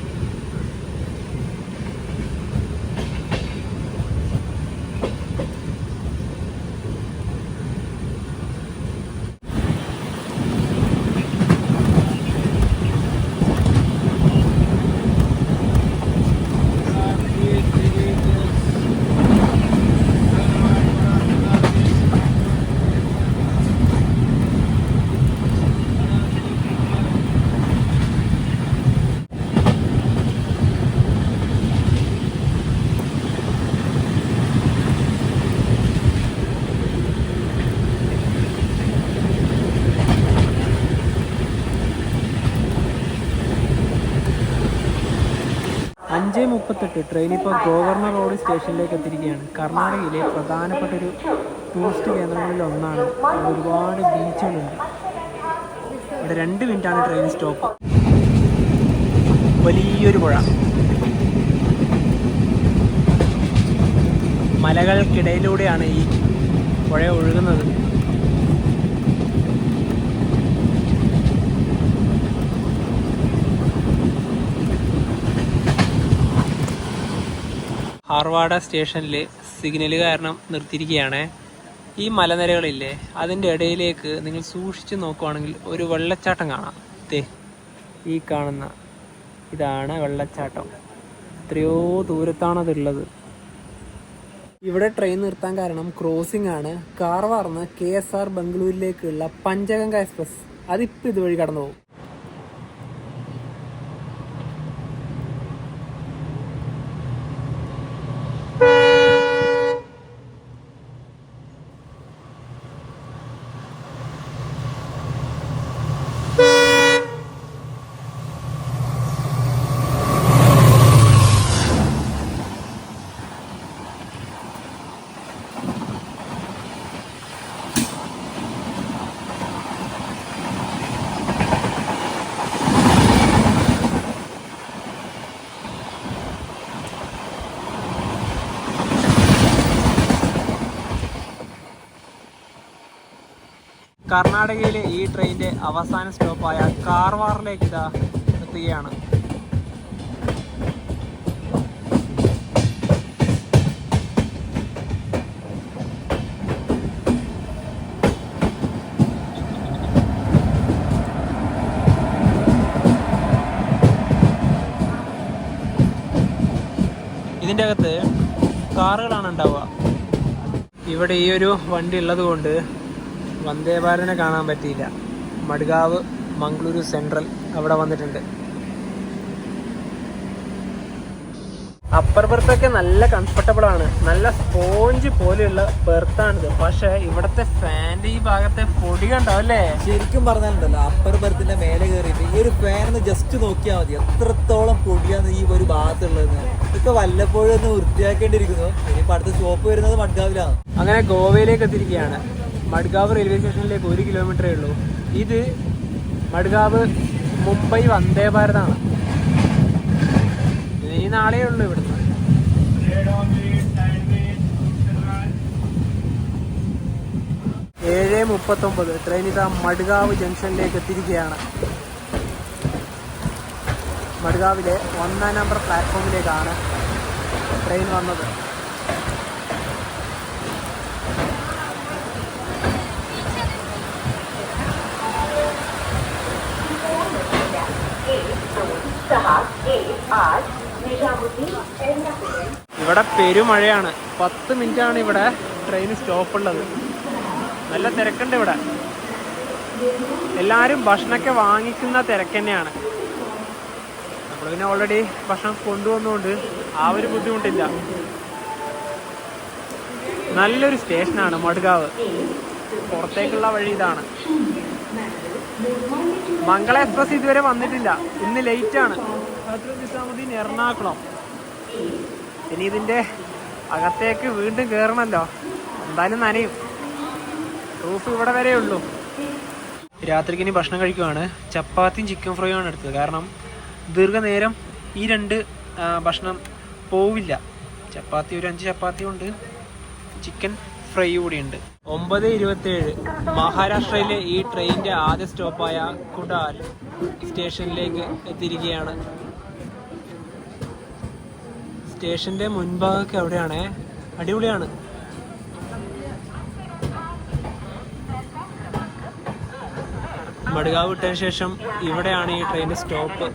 5:38 ട്രെയിൻ ഇപ്പോൾ ഗവർണർ റോഡ് സ്റ്റേഷനിലേക്ക് എത്തിയിരിക്കുകയാണ്. കർണാടകയിലെ പ്രധാനപ്പെട്ട ഒരു ടൂറിസ്റ്റ് കേന്ദ്രങ്ങളിൽ ഒന്നാണ്. ഇവിടെ ഒരുപാട് ബീച്ചുകളുണ്ട്. ഇവിടെ 2 മിനിറ്റാണ് ട്രെയിൻ സ്റ്റോപ്പ്. വലിയൊരു പുഴ, മലകൾക്കിടയിലൂടെയാണ് ഈ പുഴ ഒഴുകുന്നത്. ഹാർവാഡ സ്റ്റേഷനിൽ സിഗ്നൽ കാരണം നിർത്തിയിരിക്കുകയാണ്. ഈ മലനിരകളില്ലേ, അതിൻ്റെ ഇടയിലേക്ക് നിങ്ങൾ സൂക്ഷിച്ച് നോക്കുവാണെങ്കിൽ ഒരു വെള്ളച്ചാട്ടം കാണാം. ഈ കാണുന്ന ഇതാണ് വെള്ളച്ചാട്ടം. എത്രയോ ദൂരത്താണതുള്ളത്. ഇവിടെ ട്രെയിൻ നിർത്താൻ കാരണം ക്രോസിംഗ് ആണ്. കാർവാർന്ന് KSR ബംഗളൂരിലേക്കുള്ള പഞ്ചഗംഗ എക്സ്പ്രസ് അതിപ്പോൾ ഇതുവഴി കടന്നു പോകും. കർണാടകയിലെ ഈ ട്രെയിനിൻ്റെ അവസാന സ്റ്റോപ്പായ കാർവാറിലേക്ക് ഇതാ എത്തുകയാണ്. ഇതിൻ്റെ അകത്ത് കാറുകളാണ് ഉണ്ടാവുക. ഇവിടെ ഈ ഒരു വണ്ടി ഉള്ളത് കൊണ്ട് വന്ദേ ഭാരതിനെ കാണാൻ പറ്റിയില്ല. മഡ്ഗാവ് മംഗളൂരു സെൻട്രൽ അവിടെ വന്നിട്ടുണ്ട്. അപ്പർ ബെർത്തൊക്കെ നല്ല കംഫർട്ടബിൾ ആണ്. നല്ല സ്പോഞ്ച് പോലെയുള്ള ബെർത്താണിത്. പക്ഷെ ഇവിടത്തെ ഫാൻ്റെ ഈ ഭാഗത്തെ പൊടി കണ്ടാവും അല്ലേ? ശരിക്കും പറഞ്ഞാലുണ്ടല്ലോ, അപ്പർ ബെർത്തിന്റെ മേലെ കയറിയിട്ട് ഈ ഒരു ഫാൻ ജസ്റ്റ് നോക്കിയാൽ മതി എത്രത്തോളം പൊടിയാണ് ഈ ഒരു ഭാഗത്തുള്ളത്. ഇതൊക്കെ വല്ലപ്പോഴും ഒന്ന് വൃത്തിയാക്കേണ്ടിയിരിക്കുന്നു. ഇനിയിപ്പോൾ അടുത്ത സ്റ്റോപ്പ് വരുന്നത് മഡ്ഗാവിലാണ്. അങ്ങനെ ഗോവയിലേക്ക് എത്തിയിരിക്കുകയാണ്. മഡ്ഗാവ് റെയിൽവേ സ്റ്റേഷനിലേക്ക് 1 കിലോമീറ്ററേ ഉള്ളൂ. ഇത് മഡ്ഗാവ് മുംബൈ വന്ദേ ഭാരതാണ്. ഇനി നാളെ ഉള്ളൂ ഇവിടുന്ന്. ഏഴ് 39 ട്രെയിൻ ഇതാ മഡ്ഗാവ് ജംഗ്ഷനിലേക്ക് എത്തിയിരിക്കുകയാണ്. മഡ്ഗാവിലെ 1-ാം നമ്പർ പ്ലാറ്റ്ഫോമിലേക്കാണ് ട്രെയിൻ വന്നത്. ഇവിടെ പെരുമഴയാണ്. 10 മിനിറ്റാണ് ഇവിടെ ട്രെയിൻ സ്റ്റോപ്പ് ഉള്ളത്. നല്ല തിരക്കുണ്ട് ഇവിടെ. എല്ലാവരും ഭക്ഷണമൊക്കെ വാങ്ങിക്കുന്ന തിരക്ക് തന്നെയാണ്. നമ്മൾ പിന്നെ ഓൾറെഡി ഭക്ഷണം കൊണ്ടുവന്നുകൊണ്ട് ആ ഒരു ബുദ്ധിമുട്ടില്ല. നല്ലൊരു സ്റ്റേഷനാണ് മഡ്ഗാവ്. പുറത്തേക്കുള്ള വഴി ഇതാണ്. മംഗള എക്സ്പ്രസ് ഇതുവരെ വന്നിട്ടില്ല. ഇന്ന് ലേറ്റാണ്. നിസാമുദ്ദീൻ എറണാകുളം. ഇനി ഇതിൻ്റെ അകത്തേക്ക് വീണ്ടും കയറണമല്ലോ. എന്തായാലും നനയും. റൂഫ് ഇവിടെ വരെ ഉള്ളൂ. രാത്രിക്ക് ഇനി ഭക്ഷണം കഴിക്കുവാണ്. ചപ്പാത്തിയും ചിക്കൻ ഫ്രൈയും ആണ് എടുത്തത്. കാരണം ദീർഘനേരം ഈ 2 ഭക്ഷണം പോവില്ല. ചപ്പാത്തി ഒരു 5 ചപ്പാത്തി ഉണ്ട്, ചിക്കൻ ഫ്രൈ കൂടിയുണ്ട്. 9:27 മഹാരാഷ്ട്രയിലെ ഈ ട്രെയിനിൻ്റെ ആദ്യ സ്റ്റോപ്പായ കുഡാൽ സ്റ്റേഷനിലേക്ക് എത്തിയിരിക്കുകയാണ്. സ്റ്റേഷൻ്റെ മുൻഭാഗമൊക്കെ അവിടെയാണ്. അടിപൊളിയാണ്. മഡ്ഗാവ് വിട്ടതിന് ശേഷം ഇവിടെയാണ് ഈ ട്രെയിനിൻ്റെ സ്റ്റോപ്പ്.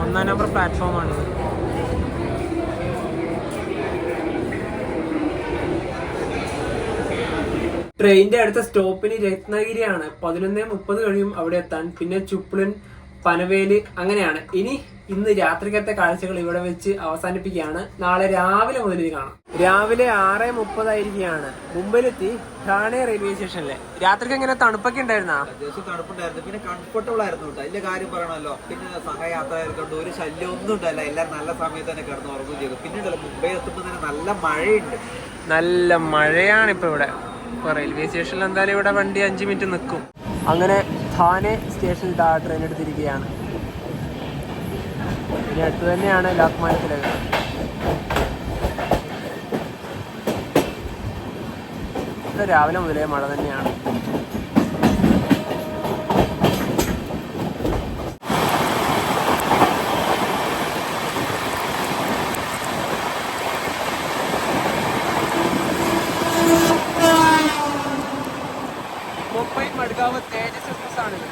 ഒന്നാം നമ്പർ പ്ലാറ്റ്ഫോമാണിത്. ട്രെയിനിന്റെ അടുത്ത സ്റ്റോപ്പിന് രത്നഗിരിയാണ്. 11:30 കഴിയും അവിടെ എത്താൻ. പിന്നെ ചുപ്ലിൻ പനവേല് അങ്ങനെയാണ്. ഇന്ന് രാത്രിക്കത്തെ കാഴ്ചകൾ ഇവിടെ വെച്ച് അവസാനിപ്പിക്കുകയാണ്. നാളെ രാവിലെ മുതൽ ഇത് കാണാം. രാവിലെ 6:30 മുംബൈയിലെത്തി ഠാണെ റെയിൽവേ സ്റ്റേഷനിലെ. രാത്രിക്ക് എങ്ങനെ തണുപ്പൊക്കെ ഉണ്ടായിരുന്നാ? അത്യാവശ്യം തണുപ്പുണ്ടായിരുന്നു, പിന്നെ കംഫർട്ടബിൾ ആയിരുന്നു കേട്ടോ. അതിന്റെ കാര്യം പറയണല്ലോ. പിന്നെ സഹയാത്ര ആയതുകൊണ്ട് ഒരു ശല്യം ഒന്നും ഉണ്ടായില്ല. എല്ലാവരും നല്ല സമയത്ത് തന്നെ കിടന്ന് ഉറങ്ങുകയും ചെയ്തു. പിന്നീട് മുംബൈ എത്തുമ്പോൾ തന്നെ നല്ല മഴയുണ്ട്. നല്ല മഴയാണ് ഇപ്പൊ ഇവിടെ. ഇപ്പൊ റെയിൽവേ സ്റ്റേഷനിൽ എന്തായാലും ഇവിടെ വണ്ടി 5 മിനിറ്റ് നിൽക്കും. അങ്ങനെ ഠാനെ സ്റ്റേഷനിൽ ട്രെയിൻ എടുത്തിരിക്കുകയാണ്. ഇനി അടുത്ത് തന്നെയാണ് ലോക്മാന്യ തിലക്. ഇവിടെ രാവിലെ മുതലേ മഴ തന്നെയാണ്. മുംബൈ മഡ്ഗാവ് തേജസ് എക്സ്പ്രസ് ആണിത്.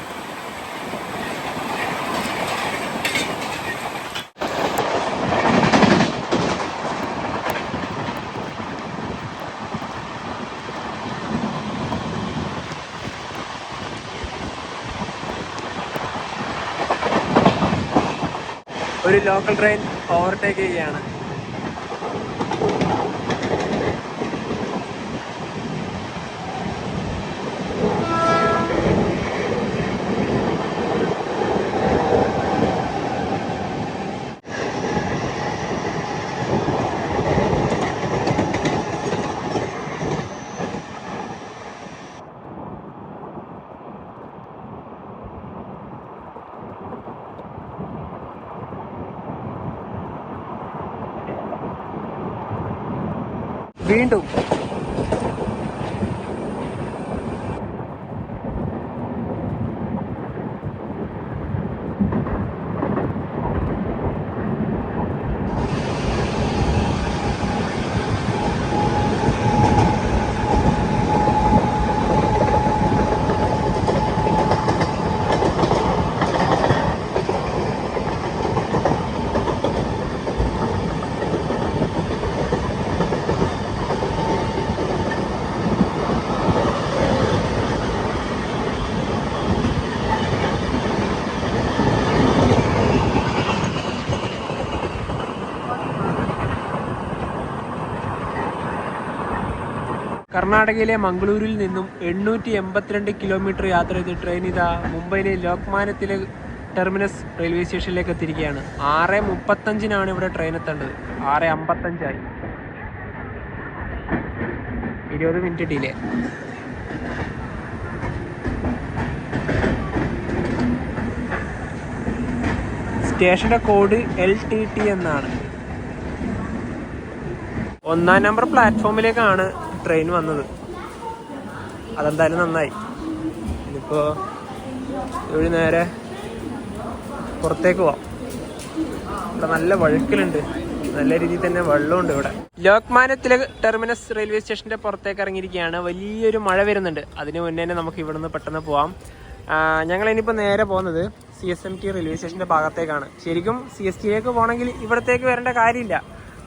ഒരു ലോക്കൽ ട്രെയിൻ ഓവർടേക്ക് ചെയ്യുകയാണ്. വീണ്ടും കർണാടകയിലെ മംഗളൂരിൽ നിന്നും 882 കിലോമീറ്റർ യാത്ര ചെയ്ത് ട്രെയിൻ ഇതാ മുംബൈയിലെ ലോക്മാന്യ തിലക് ടെർമിനസ് റെയിൽവേ സ്റ്റേഷനിലേക്ക് എത്തിയിരിക്കുകയാണ്. 6:35 ഇവിടെ ട്രെയിൻ എത്തേണ്ടത്. 6:55 20 മിനിറ്റ് ഡിലേ. സ്റ്റേഷന്റെ കോഡ് LTT എന്നാണ്. 1-ാം നമ്പർ പ്ലാറ്റ്ഫോമിലേക്കാണ് ട്രെയിൻ വന്നത്. അതെന്തായാലും നന്നായി. ഇനിയിപ്പോൾ ഇവിടെ നേരെ പുറത്തേക്ക് പോവാം. ഇവിടെ നല്ല വഴുക്കലുണ്ട്, നല്ല രീതിയിൽ തന്നെ വെള്ളമുണ്ട് ഇവിടെ. ലോക്മാന്യ തിലക് ടെർമിനസ് റെയിൽവേ സ്റ്റേഷന്റെ പുറത്തേക്ക് ഇറങ്ങിയിരിക്കുകയാണ്. വലിയൊരു മഴ വരുന്നുണ്ട്. അതിന് മുന്നേ തന്നെ നമുക്ക് ഇവിടുന്ന് പെട്ടെന്ന് പോവാം. ഞങ്ങൾ ഇനിയിപ്പോൾ നേരെ പോകുന്നത് CSMT റെയിൽവേ സ്റ്റേഷന്റെ ഭാഗത്തേക്കാണ്. ശരിക്കും CSTയിലേക്ക് പോകണമെങ്കിൽ ഇവിടത്തേക്ക് വരേണ്ട കാര്യമില്ല.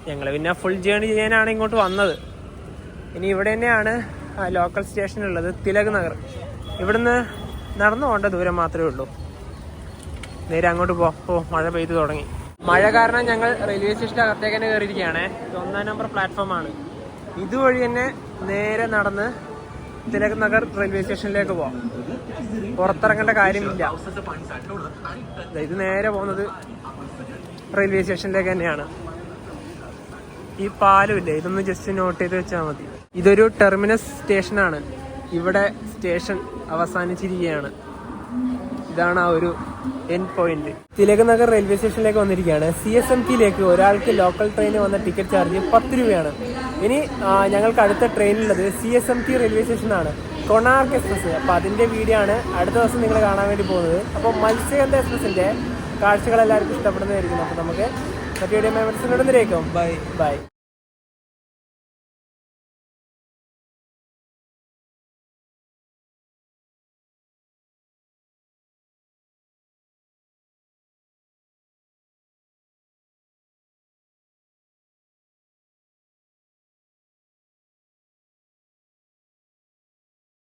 ഞങ്ങൾ പിന്നെ ഫുൾ ജേണി ചെയ്യാനാണ് ഇങ്ങോട്ട് വന്നത്. ഇനി ഇവിടെ തന്നെയാണ് ലോക്കൽ സ്റ്റേഷൻ ഉള്ളത്, തിലക് നഗർ. ഇവിടുന്ന് നടന്നു പോകേണ്ട ദൂരം മാത്രമേ ഉള്ളൂ. നേരെ അങ്ങോട്ട് പോകാം. മഴ പെയ്തു തുടങ്ങി. മഴ കാരണം ഞങ്ങൾ റെയിൽവേ സ്റ്റേഷൻ്റെ അകത്തേക്ക് തന്നെ കയറിയിരിക്കുകയാണ്. 1-ാം നമ്പർ പ്ലാറ്റ്ഫോമാണ്. ഇതുവഴി തന്നെ നേരെ നടന്ന് തിലക് നഗർ റെയിൽവേ സ്റ്റേഷനിലേക്ക് പോവാം. പുറത്തിറങ്ങേണ്ട കാര്യമില്ല. ഇത് നേരെ പോകുന്നത് റെയിൽവേ സ്റ്റേഷനിലേക്ക് തന്നെയാണ്. ഈ പാലമില്ലേ, ഇതൊന്ന് ജസ്റ്റ് നോട്ട് ചെയ്ത് വെച്ചാൽ മതി. ഇതൊരു ടെർമിനസ് സ്റ്റേഷനാണ്. ഇവിടെ സ്റ്റേഷൻ അവസാനിച്ചിരിക്കുകയാണ്. ഇതാണ് ആ ഒരു end point. Tilak Nagar railway സ്റ്റേഷനിലേക്ക് വന്നിരിക്കുകയാണ്. CSMTയിലേക്ക് ഒരാൾക്ക് ലോക്കൽ ട്രെയിന് വന്ന ടിക്കറ്റ് ചാർജ് 10 രൂപയാണ്. ഇനി ഞങ്ങൾക്ക് അടുത്ത ട്രെയിനുള്ളത് CSMT റെയിൽവേ സ്റ്റേഷനാണ്, കൊണാർക്ക് എക്സ്പ്രസ്. അപ്പോൾ അതിൻ്റെ വീഡിയോ ആണ് അടുത്ത ദിവസം നിങ്ങൾ കാണാൻ വേണ്ടി പോകുന്നത്. അപ്പോൾ മത്സ്യഗന്ധ എക്സ്പ്രസിൻ്റെ കാഴ്ചകൾ എല്ലാവർക്കും ഇഷ്ടപ്പെടുന്നതായിരിക്കും. അപ്പോൾ നമുക്ക് മറ്റു വീഡിയോ മെമ്പേഴ്സിനോട് ബൈ.